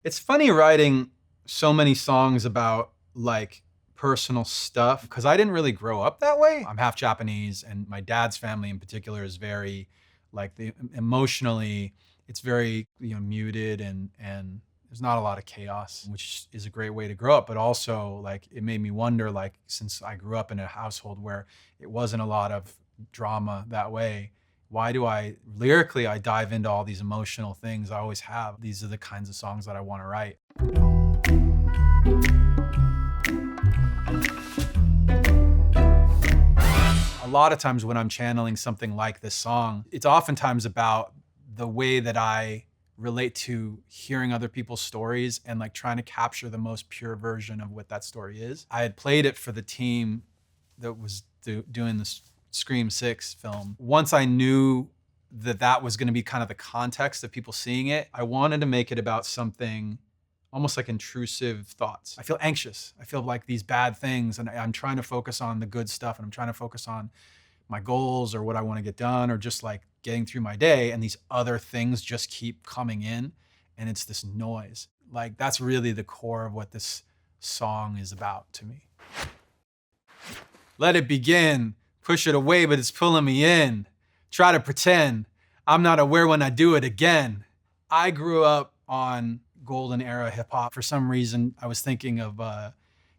It's funny writing so many songs about like personal stuff because I didn't really grow up that way. I'm half Japanese, and my dad's family in particular is very like emotionally, it's very muted and there's not a lot of chaos, which is a great way to grow up. But also like it made me wonder, like since I grew up in a household where it wasn't a lot of drama that way, why do I lyrically I dive into all these emotional things? I always have. These are the kinds of songs that I want to write. A lot of times when I'm channeling something like this song, it's oftentimes about the way that I relate to hearing other people's stories and like trying to capture the most pure version of what that story is. I had played it for the team that was doing this Scream 6 film. Once I knew that that was going to be kind of the context of people seeing it, I wanted to make it about something almost like intrusive thoughts. I feel anxious. I feel like these bad things, and I'm trying to focus on the good stuff, and I'm trying to focus on my goals or what I want to get done or just like getting through my day, and these other things just keep coming in, and it's this noise. Like that's really the core of what this song is about to me. Let it begin. Push it away, but it's pulling me in. Try to pretend I'm not aware when I do it again. I grew up on golden era hip hop. For some reason, I was thinking of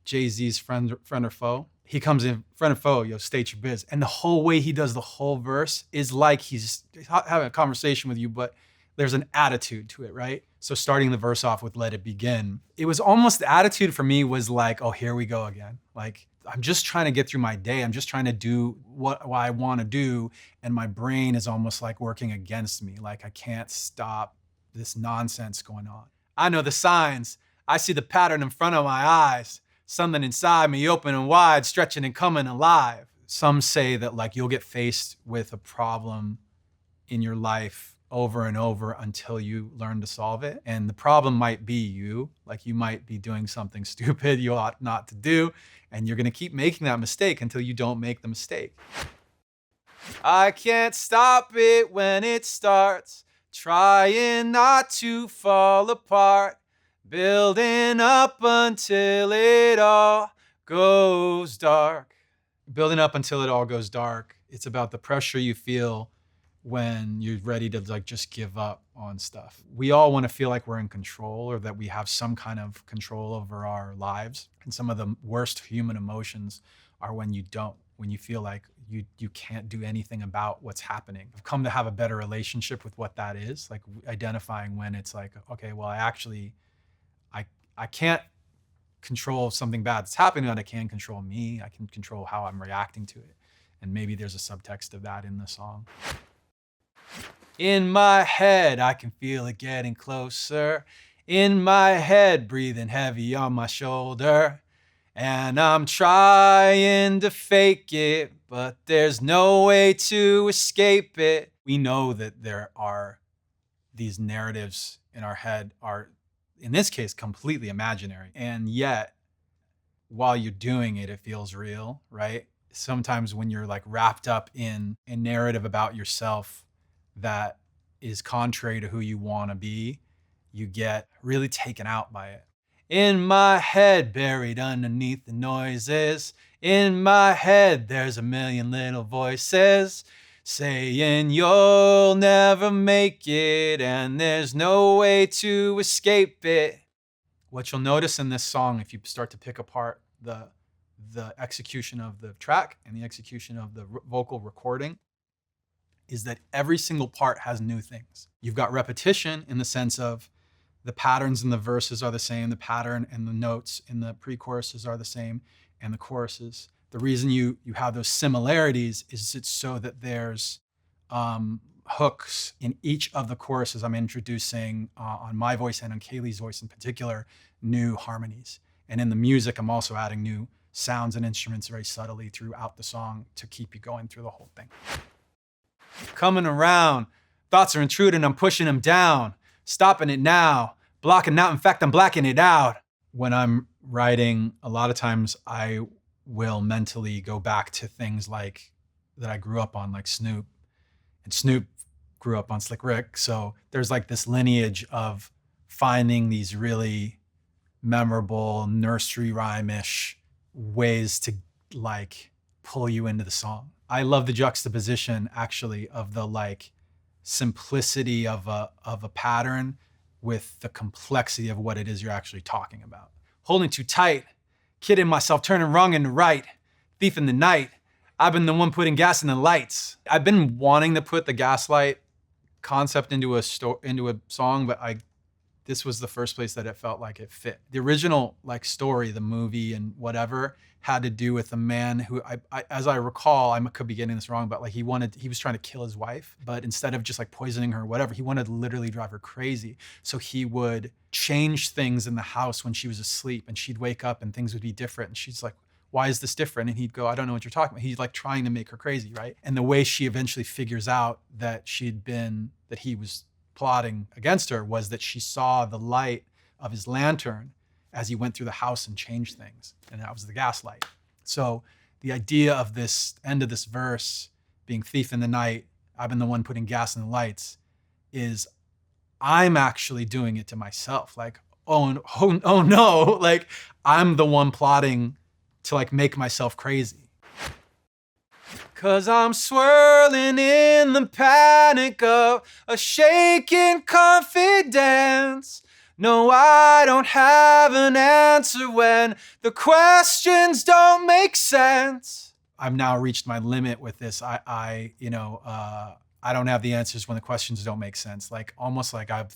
Jay-Z's friend or Foe. He comes in, friend or foe, yo, state your biz. And the whole way he does the whole verse is like he's having a conversation with you, but there's an attitude to it, right? So starting the verse off with let it begin, it was almost the attitude for me was like, oh, here we go again. Like, I'm just trying to get through my day. I'm just trying to do what I want to do. And my brain is almost like working against me. Like I can't stop this nonsense going on. I know the signs. I see the pattern in front of my eyes. Something inside me open and wide, stretching and coming alive. Some say that like you'll get faced with a problem in your life over and over until you learn to solve it. And the problem might be you, like you might be doing something stupid you ought not to do, and you're gonna keep making that mistake until you don't make the mistake. I can't stop it when it starts, trying not to fall apart, building up until it all goes dark. Building up until it all goes dark. It's about the pressure you feel when you're ready to like just give up on stuff. We all want to feel like we're in control or that we have some kind of control over our lives. And some of the worst human emotions are when you don't, when you feel like you can't do anything about what's happening. I've come to have a better relationship with what that is, like identifying when it's like, okay, well, I can't control something bad that's happening, but I can control me. I can control how I'm reacting to it. And maybe there's a subtext of that in the song. In my head, I can feel it getting closer. In my head, breathing heavy on my shoulder. And I'm trying to fake it, but there's no way to escape it. We know that there are these narratives in our head are, in this case, completely imaginary. And yet, while you're doing it, it feels real, right? Sometimes when you're like wrapped up in a narrative about yourself that is contrary to who you want to be, you get really taken out by it. In my head, buried underneath the noises, in my head, there's a million little voices saying you'll never make it and there's no way to escape it. What you'll notice in this song, if you start to pick apart the execution of the track and the execution of the vocal recording, is that every single part has new things. You've got repetition in the sense of the patterns in the verses are the same, the pattern and the notes in the pre-choruses are the same, and the choruses. The reason you have those similarities is it's so that there's hooks in each of the choruses. I'm introducing on my voice and on Kailee's voice in particular, new harmonies. And in the music, I'm also adding new sounds and instruments very subtly throughout the song to keep you going through the whole thing. Coming around, thoughts are intruding, I'm pushing them down, stopping it now, blocking out, in fact, I'm blacking it out. When I'm writing, a lot of times I will mentally go back to things like that I grew up on, like Snoop. And Snoop grew up on Slick Rick. So there's like this lineage of finding these really memorable nursery rhyme-ish ways to like pull you into the song. I love the juxtaposition actually of the like simplicity of a pattern with the complexity of what it is you're actually talking about. Holding too tight, kidding myself, turning wrong into right, thief in the night, I've been the one putting gas in the lights. I've been wanting to put the gaslight concept into a song, but this was the first place that it felt like it fit. The original like story, the movie and whatever, had to do with a man who, as I recall, I could be getting this wrong, but like he was trying to kill his wife, but instead of just like poisoning her or whatever, he wanted to literally drive her crazy. So he would change things in the house when she was asleep, and she'd wake up and things would be different. And she's like, why is this different? And he'd go, I don't know what you're talking about. He's like trying to make her crazy, right? And the way she eventually figures out that he was plotting against her was that she saw the light of his lantern as he went through the house and changed things. And that was the gaslight. So the idea of this end of this verse being thief in the night, I've been the one putting gas in the lights, is I'm actually doing it to myself. Like, oh no, like I'm the one plotting to like make myself crazy. 'Cause I'm swirling in the panic of a shaking confidence. No, I don't have an answer when the questions don't make sense. I've now reached my limit with this. I don't have the answers when the questions don't make sense. Like almost like I've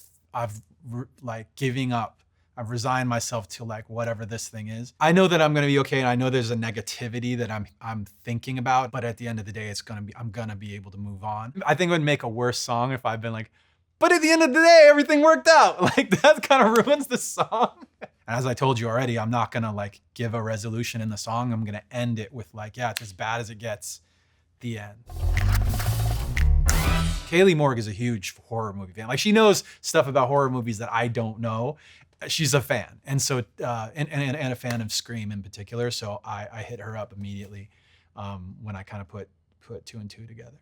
like giving up. I've resigned myself to like whatever this thing is. I know that I'm gonna be okay, and I know there's a negativity that I'm thinking about, but at the end of the day, I'm gonna be able to move on. I think it would make a worse song if I've been like, but at the end of the day, everything worked out. Like that kind of ruins the song. And as I told you already, I'm not gonna like give a resolution in the song. I'm gonna end it with like, yeah, it's as bad as it gets, the end. Kailee Morgue is a huge horror movie fan. Like she knows stuff about horror movies that I don't know. She's a fan, and so and a fan of Scream in particular. So I hit her up immediately when I kind of put two and two together.